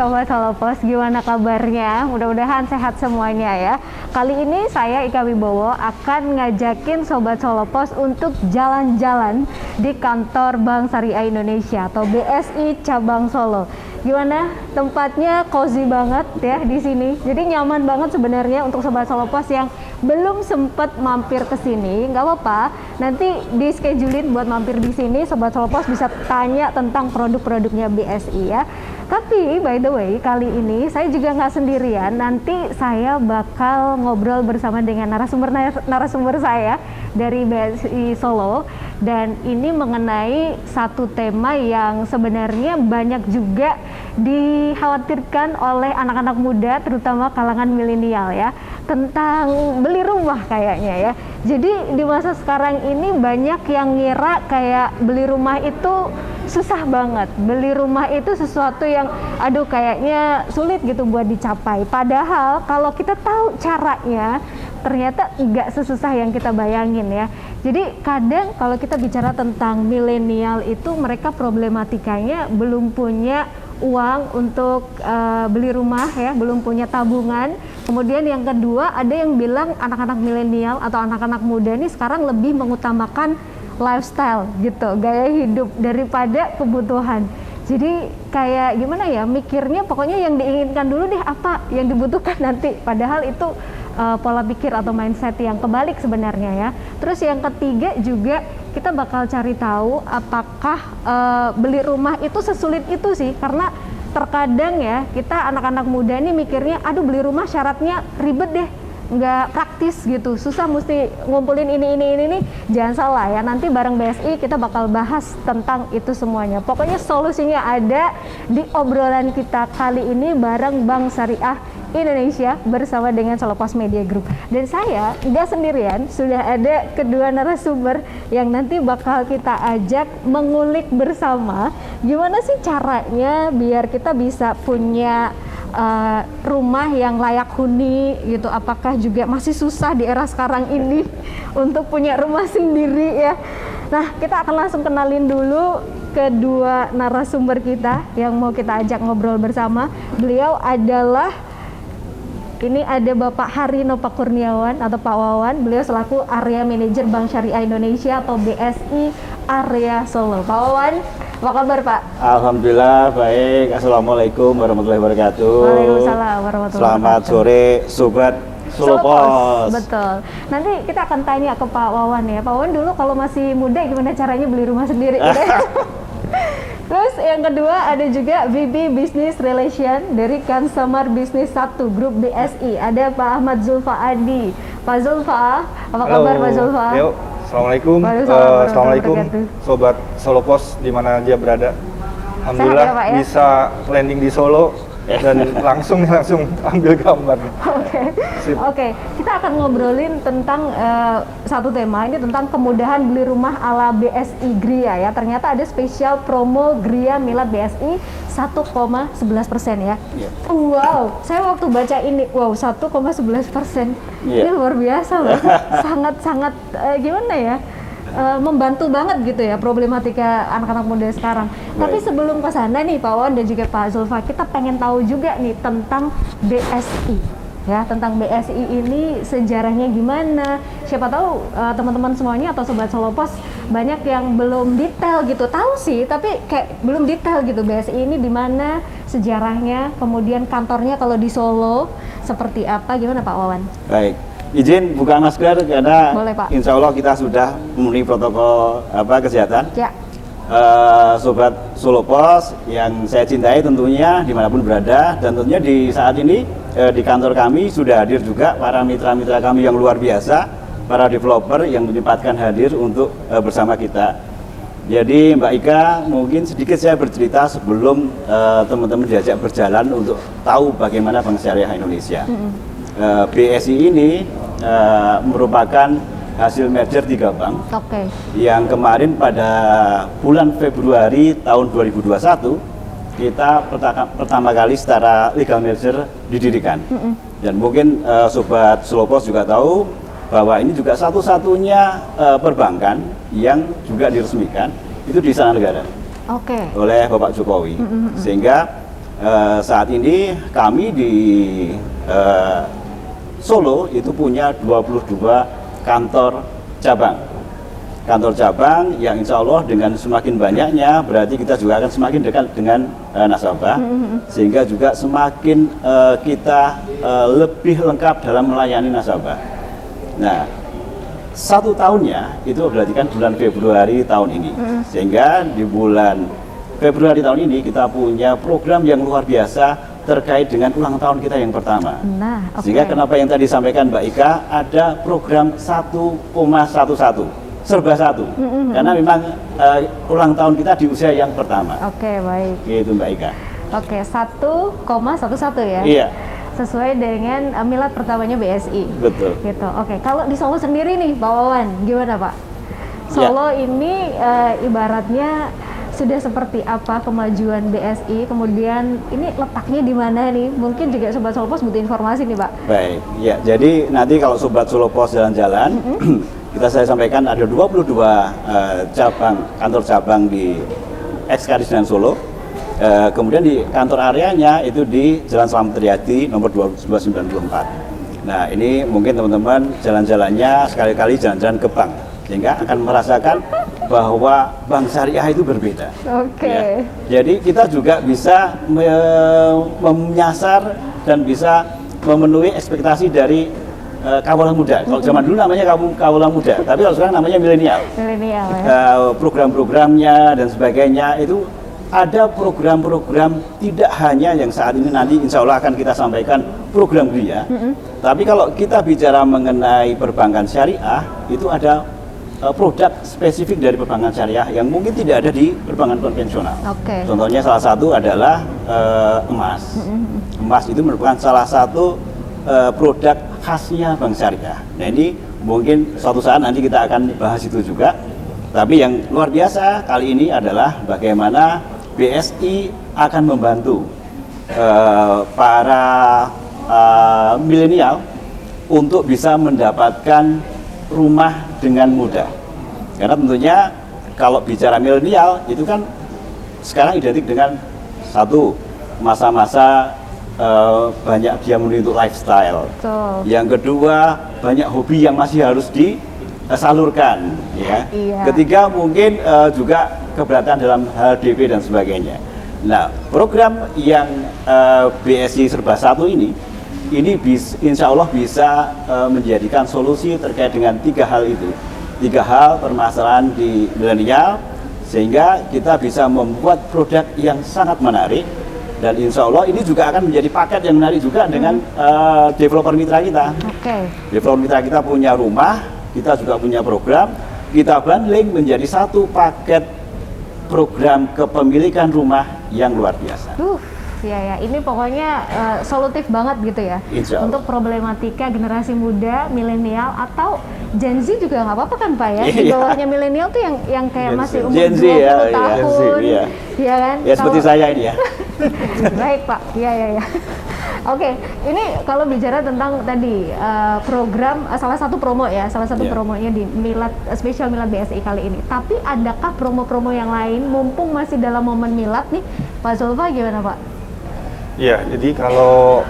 Sobat Solopos, gimana kabarnya? Mudah-mudahan sehat semuanya ya. Kali ini saya Ika Wibowo akan ngajakin Sobat Solopos untuk jalan-jalan di kantor Bank Syariah Indonesia atau BSI Cabang Solo. Gimana? Tempatnya cozy banget ya di sini. Jadi nyaman banget sebenarnya untuk Sobat Solopos yang belum sempat mampir ke sini. Nggak apa-apa, nanti di schedulein buat mampir di sini. Sobat Solopos bisa tanya tentang produk-produknya BSI ya. Tapi by the way, kali ini saya juga nggak sendirian. Nanti saya bakal ngobrol bersama dengan narasumber saya dari BSI Solo. Dan ini mengenai satu tema yang sebenarnya banyak juga dikhawatirkan oleh anak-anak muda, terutama kalangan milenial ya, tentang beli rumah kayaknya ya. Jadi di masa sekarang ini banyak yang ngira kayak beli rumah itu susah banget. Beli rumah itu sesuatu yang aduh kayaknya sulit gitu buat dicapai. Padahal kalau kita tahu caranya, ternyata nggak sesusah yang kita bayangin ya. Jadi kadang kalau kita bicara tentang milenial itu mereka problematikanya belum punya uang untuk beli rumah ya, belum punya tabungan. Kemudian yang kedua ada yang bilang anak-anak milenial atau anak-anak muda ini sekarang lebih mengutamakan lifestyle gitu, gaya hidup daripada kebutuhan. Jadi kayak gimana ya, mikirnya pokoknya yang diinginkan dulu deh, apa yang dibutuhkan nanti. Padahal itu pola pikir atau mindset yang kebalik sebenarnya ya. Terus yang ketiga juga kita bakal cari tahu apakah beli rumah itu sesulit itu sih, karena terkadang ya kita anak-anak muda ini mikirnya aduh beli rumah syaratnya ribet deh, nggak praktis gitu, susah mesti ngumpulin ini. Jangan salah ya, nanti bareng BSI kita bakal bahas tentang itu semuanya. Pokoknya solusinya ada di obrolan kita kali ini bareng Bank Syariah Indonesia bersama dengan Solopos Media Group. Dan saya nggak sendirian, sudah ada kedua narasumber yang nanti bakal kita ajak mengulik bersama gimana sih caranya biar kita bisa punya rumah yang layak huni gitu. Apakah juga masih susah di era sekarang ini untuk punya rumah sendiri ya. Nah, kita akan langsung kenalin dulu kedua narasumber kita yang mau kita ajak ngobrol bersama. Beliau adalah ada Bapak Harino Pak Kurniawan atau Pak Wawan. Beliau selaku Area Manager Bank Syariah Indonesia atau BSI Area Solo. Pak Wawan, apa kabar Pak? Alhamdulillah baik. Assalamualaikum warahmatullahi wabarakatuh. Waalaikumsalam warahmatullahi Selamat sore Sobat Solopos. Betul. Nanti kita akan tanya ke Pak Wawan ya. Pak Wawan dulu kalau masih muda gimana caranya beli rumah sendiri? Terus yang kedua ada juga VP Business Relation dari Consumer Business 1 Grup BSI. Ada Pak Ahmad Zulfa Adi. Pak Zulfa, apa kabar Pak Zulfa? Yuk, Assalamualaikum. Assalamualaikum Sobat Solopos di mana aja berada. Alhamdulillah ya, Pak, ya? Bisa landing di Solo dan langsung ambil gambar. Oke. Kita akan ngobrolin tentang satu tema ini tentang kemudahan beli rumah ala BSI Gria ya. Ternyata ada spesial promo Gria Milad BSI 1,11% ya. Yeah. Wow, saya waktu baca ini, wow 1,11%. Ini luar biasa loh. Sangat gimana ya? Membantu banget gitu ya problematika anak-anak muda sekarang. Tapi sebelum ke sana nih Pak Wawan dan juga Pak Zulfa, kita pengen tahu juga nih tentang BSI ya, tentang BSI ini sejarahnya gimana. Siapa tahu teman-teman semuanya atau Sobat Solopos banyak yang belum detail gitu, tahu sih tapi kayak belum detail gitu BSI ini di mana sejarahnya, kemudian kantornya kalau di Solo seperti apa, gimana Pak Wawan? Baik. Izin buka masker karena boleh, Pak. Insya Allah kita sudah memenuhi protokol kesehatan. Ya. Sobat Solopos yang saya cintai tentunya dimanapun berada, dan tentunya di saat ini di kantor kami sudah hadir juga para mitra-mitra kami yang luar biasa, para developer yang menyempatkan hadir untuk bersama kita. Jadi Mbak Ika, mungkin sedikit saya bercerita sebelum teman-teman diajak berjalan untuk tahu bagaimana Bank Syariah Indonesia. BSI ini merupakan hasil merger 3 bank yang kemarin pada bulan Februari tahun 2021 kita pertama kali secara legal merger didirikan. Dan mungkin Sobat Solopos juga tahu bahwa ini juga satu-satunya perbankan yang juga diresmikan itu di Istana Negara oleh Bapak Jokowi. Sehingga Saat ini kami di Solo itu punya 22 kantor cabang. Kantor cabang yang insya Allah dengan semakin banyaknya berarti kita juga akan semakin dekat dengan nasabah, sehingga juga semakin kita lebih lengkap dalam melayani nasabah. Nah, 1 tahunnya itu berarti kan bulan Februari tahun ini, sehingga di bulan Februari tahun ini kita punya program yang luar biasa terkait dengan ulang tahun kita yang pertama. Nah, Sehingga kenapa yang tadi disampaikan Mbak Ika, ada program 1,11 serba satu, karena memang ulang tahun kita di usia yang pertama. Oke, baik. Gitu Mbak Ika. Oke, 1,11 ya. Iya. Sesuai dengan milad pertamanya BSI. Betul. Gitu. Oke, kalau di Solo sendiri nih, Pak Wawan, gimana Pak? Solo ini ibaratnya sudah seperti apa kemajuan BSI, kemudian ini letaknya di mana nih? Mungkin juga Sobat Solo Pos butuh informasi nih Pak. Baik, ya jadi nanti kalau Sobat Solo Pos jalan-jalan, saya sampaikan ada 22 kantor cabang di Ekskadisinan Solo. Kemudian di kantor areanya itu di Jalan Slamet Riyadi nomor 1294. Nah ini mungkin teman-teman jalan-jalannya sekali-kali jalan-jalan ke bank, sehingga akan merasakan bahwa bank syariah itu berbeda. Oke. Ya. Jadi kita juga bisa menyasar dan bisa memenuhi ekspektasi dari kawalan muda. Kalau zaman dulu namanya kawalan muda, tapi kalau sekarang namanya milenial. Milenial ya. Program-programnya dan sebagainya itu ada program-program tidak hanya yang saat ini nanti insya Allah akan kita sampaikan program dia. Tapi kalau kita bicara mengenai perbankan syariah, itu ada produk spesifik dari perbankan syariah yang mungkin tidak ada di perbankan konvensional. Contohnya salah satu adalah emas. Emas itu merupakan salah satu produk khasnya bank syariah. Nah ini mungkin suatu saat nanti kita akan bahas itu juga. Tapi yang luar biasa kali ini adalah bagaimana BSI akan membantu para milenial untuk bisa mendapatkan rumah dengan mudah. Karena tentunya kalau bicara milenial itu kan sekarang identik dengan satu masa-masa banyak dia menuntut lifestyle. Yang kedua banyak hobi yang masih harus disalurkan, ya. Ketiga mungkin juga keberatan dalam hal DP dan sebagainya. Nah program yang BSI Serba Satu ini insya Allah bisa menjadikan solusi terkait dengan 3 hal itu. 3 hal permasalahan di milenial, sehingga kita bisa membuat produk yang sangat menarik. Dan insya Allah ini juga akan menjadi paket yang menarik juga dengan developer mitra kita. Developer mitra kita punya rumah, kita juga punya program, kita bundling menjadi satu paket program kepemilikan rumah yang luar biasa. Ya, ini pokoknya solutif banget gitu ya untuk problematika generasi muda, milenial atau Gen Z juga nggak apa-apa kan Pak ya? Di bawahnya milenial tuh yang kayak masih umur 20 tahun, ya kan? Ya seperti saya ini ya. Baik Pak, ya. Oke, ini kalau bicara tentang tadi program salah satu promo ya, promonya di Milad spesial Milad BSI kali ini. Tapi adakah promo-promo yang lain mumpung masih dalam momen Milad nih, Pak Zulfa gimana Pak? Iya, jadi kalau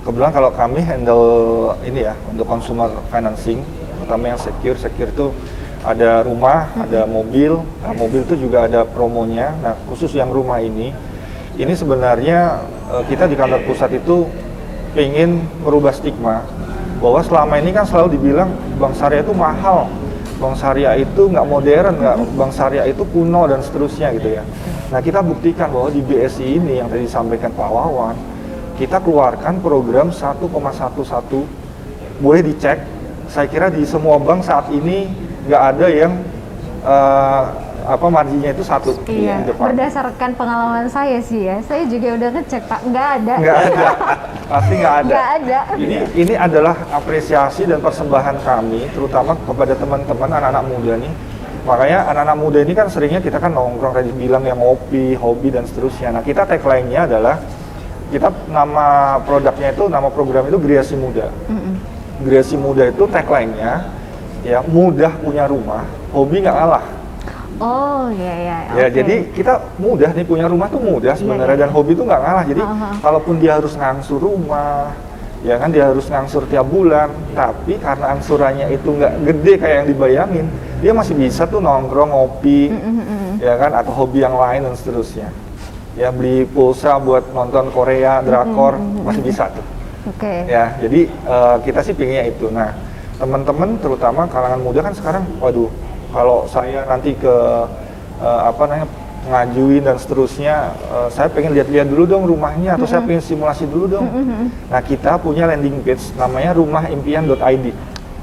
kebetulan kalau kami handle ini ya untuk consumer financing, terutama yang secure itu ada rumah, ada mobil. Nah, mobil itu juga ada promonya. Nah, khusus yang rumah ini sebenarnya kita di kantor pusat itu ingin merubah stigma bahwa selama ini kan selalu dibilang bank syariah itu mahal, bank syariah itu nggak modern, bank syariah itu kuno dan seterusnya gitu ya. Nah kita buktikan bahwa di BSI ini yang tadi disampaikan Pak Wawan, kita keluarkan program 1,11, boleh dicek. Saya kira di semua bank saat ini nggak ada yang marginnya itu 1. Iya, berdasarkan pengalaman saya sih ya, saya juga udah ngecek Pak, nggak ada. Pasti nggak ada. Nggak ada. Ini adalah apresiasi dan persembahan kami, terutama kepada teman-teman anak-anak muda nih. Makanya anak-anak muda ini kan seringnya kita kan nongkrong, tadi bilang yang ngopi, hobi dan seterusnya. Nah kita tagline-nya adalah, kita nama produknya itu, nama program itu Griasi Muda. Griasi Muda itu tagline-nya, ya mudah punya rumah, hobi nggak kalah. Oh iya ya. Ya, jadi kita mudah nih punya rumah tuh mudah sebenarnya, dan hobi tuh nggak ngalah. Jadi kalaupun dia harus ngangsur rumah, ya kan dia harus ngangsur tiap bulan, tapi karena angsurannya itu nggak gede kayak yang dibayangin, dia masih bisa tuh nongkrong, ngopi, ya kan, atau hobi yang lain dan seterusnya. Ya, beli pulsa buat nonton Korea, drakor, masih bisa tuh. Oke. Ya, jadi kita sih pinginnya itu. Nah, teman-teman terutama kalangan muda kan sekarang, waduh, kalau saya nanti ke ngajuin dan seterusnya, saya pengen lihat-lihat dulu dong rumahnya, atau saya pengen simulasi dulu dong. Nah, kita punya landing page namanya rumahimpian.id.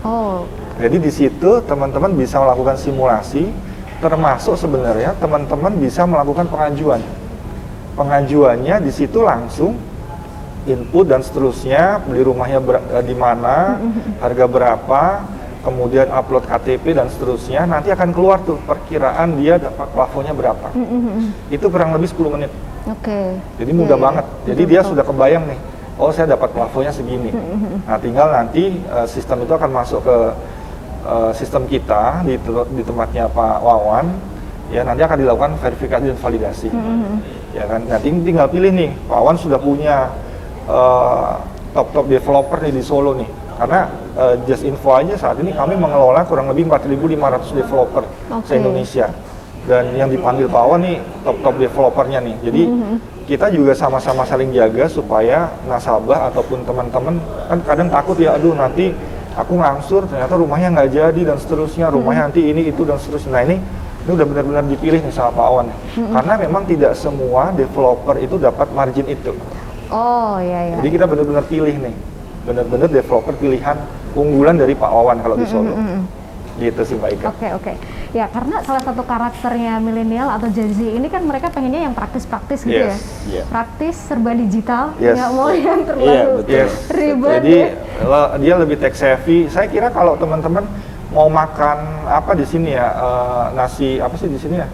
Oh. Jadi di situ teman-teman bisa melakukan simulasi, termasuk sebenarnya teman-teman bisa melakukan pengajuan. Pengajuannya di situ langsung input dan seterusnya, beli rumahnya di mana, harga berapa, kemudian upload KTP dan seterusnya, nanti akan keluar tuh perkiraan dia dapat plafonnya berapa. Itu kurang lebih 10 menit. Oke. Jadi mudah banget. Jadi dia sudah kebayang nih, oh saya dapat plafonnya segini. Nah, tinggal nanti sistem itu akan masuk ke sistem kita di tempatnya Pak Wawan. Ya, nanti akan dilakukan verifikasi dan validasi. Ya kan, nanti tinggal pilih nih, Pak Wawan sudah punya top developer nih di Solo nih. Karena just info aja, saat ini kami mengelola kurang lebih 4.500 developer se-Indonesia. Dan yang dipanggil Pak Wawan nih top developernya nih. Jadi kita juga sama-sama saling jaga supaya nasabah ataupun teman-teman kan kadang takut ya, aduh nanti aku ngangsur ternyata rumahnya nggak jadi dan seterusnya, rumahnya nanti ini itu dan seterusnya. Nah, ini udah benar-benar dipilih nih sama Pak Wawan. Karena memang tidak semua developer itu dapat margin itu. Oh iya. Jadi kita benar-benar pilih nih, benar-benar developer pilihan unggulan dari Pak Wawan kalau di Solo. Gitu sih Mbak Ika. Oke. Ya, karena salah satu karakternya milenial atau Gen Z ini kan mereka pengennya yang praktis-praktis gitu ya. Praktis, serba digital, nggak mau yang terlalu ribet. Jadi dia lebih tech savvy. Saya kira kalau teman-teman mau makan apa di sini ya, nasi apa sih di sini ya?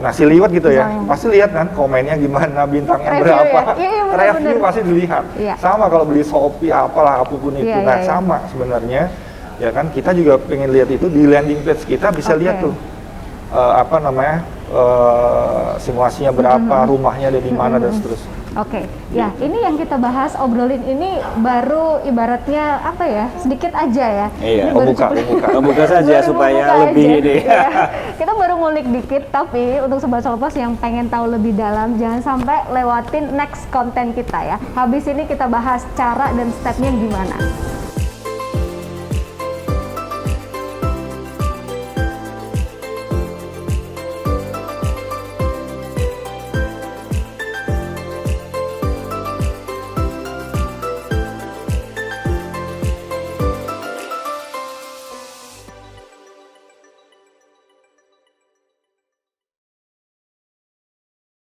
Nasi liwet gitu ya. Pasti lihat kan komennya gimana, bintangnya berapa. Review pasti dilihat. Sama kalau beli Shopee apalah apapun itu. Nah, sama sebenarnya. Ya kan, kita juga pengen lihat itu di landing page kita, bisa lihat tuh simulasinya berapa, rumahnya ada di mana dan seterusnya. Oke, ya ini yang kita bahas, obrolin ini baru ibaratnya apa ya, sedikit aja ya. Iya, membuka saja supaya lebih ini. Ya, kita baru ngulik dikit, tapi untuk Sobat Solopos yang pengen tahu lebih dalam, jangan sampai lewatin next konten kita ya. Habis ini kita bahas cara dan stepnya gimana.